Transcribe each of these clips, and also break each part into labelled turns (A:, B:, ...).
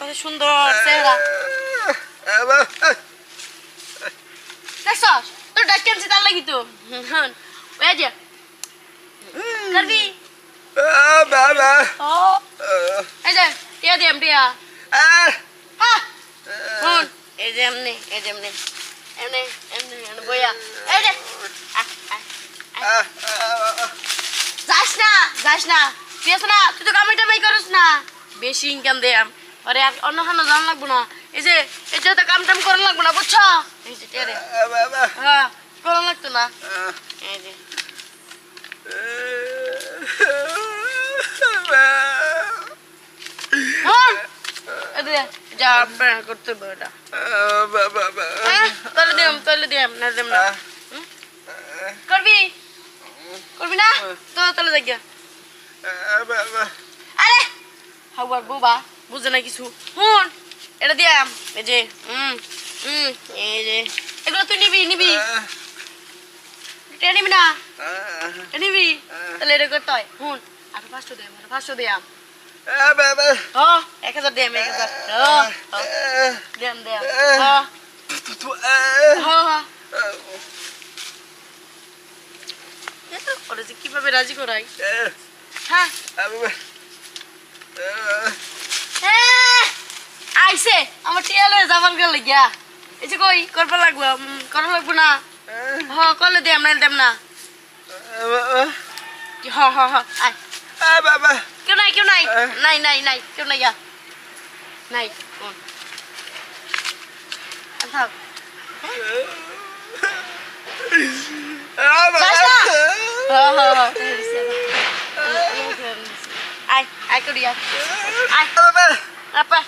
A: কত সুন্দর চেহারা দেখছস তোর ডাক কেমছি তার লাগি তো হন ওই যে করবি
B: বাবা
A: ও এই যে টিয়া দিম টিয়া হ্যাঁ হন এই যে এমনি এমনি বইয়া এই যে যাস না তুই আছে না তুই তো কামাইটা বাই করিস না বেশি ইনকাম দেয়াম আরে আর অন্য খানো জান লাগবো না এই যে তো কাম টাম করা লাগবো না বুঝছো এই যে টেরে হ্যাঁ করা লাগতো না এই যে যা করতে বেটা তাহলে দিম না দেম না করবি না তো তাহলে দেখ আরে হাওয়ার বাবা বুঝে না কিছু হুন এটা দিয়াম এই যে এই যে এগুলো তুই নিবি নিবি না নিবি তাহলে এটা করতে হয় হুন আর 500 দিয়াম ও 1000 দিয়াম 1000 দিয়াম ওরা যে কিভাবে রাজি করাই হ্যাঁ আইসে আমার টিয়ালে যাবার গেল গিয়া এই যে কই করবা করা লাগবো না হ্যাঁ করলে দিয়াম না দেম না আয়
B: বাবা
A: কেউ নাই কেউ নাই কেউ নাই গা নাই থাক আয় করিয়া আয় আপা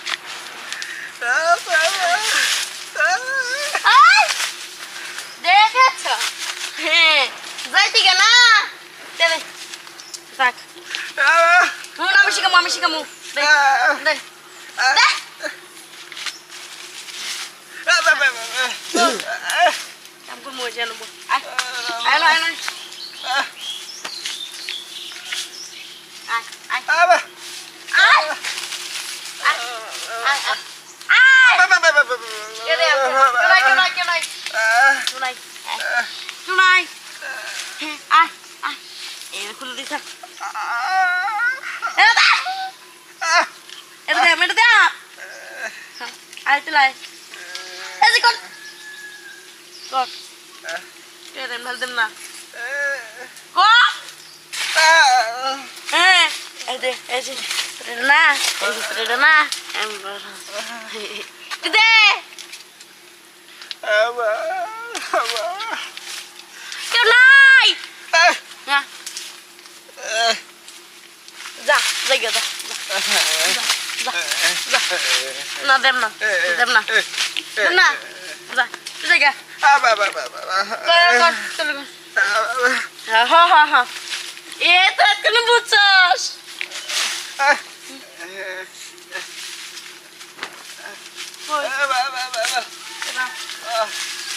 A: দেখেছ হ্যাঁ যাইতে গেল থাক আমি শিখামু দে কাম করবো জানো আয় খুলে দিস এটা দে আয় চলাই এই যে কর ঢাল দেন না এই যে না দে কেউ নাই যা না দেম না যা তুই যা হ্যাঁ এ তো এখন বুঝছস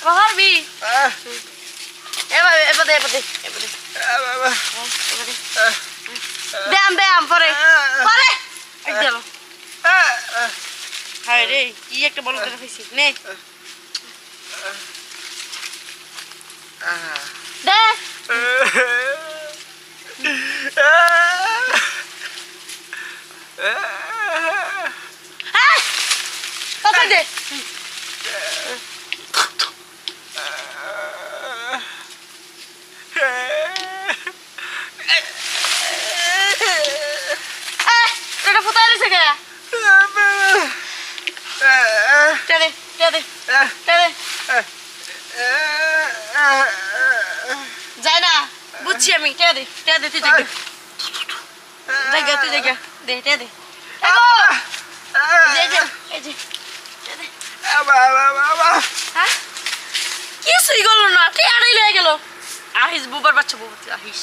A: পারবি এবার দেম পরে হায় রে কি একটা বল করে খাইছি নে দে কথা দে এটা ফুটাই দিছে কে যাই না বুঝছি আমি টিয়া দে তুই জায়গা দে টিয়া দে কিছুই গেল না টিয়া লয়ে গেল আহিস বুবার বাচ্চা আহিস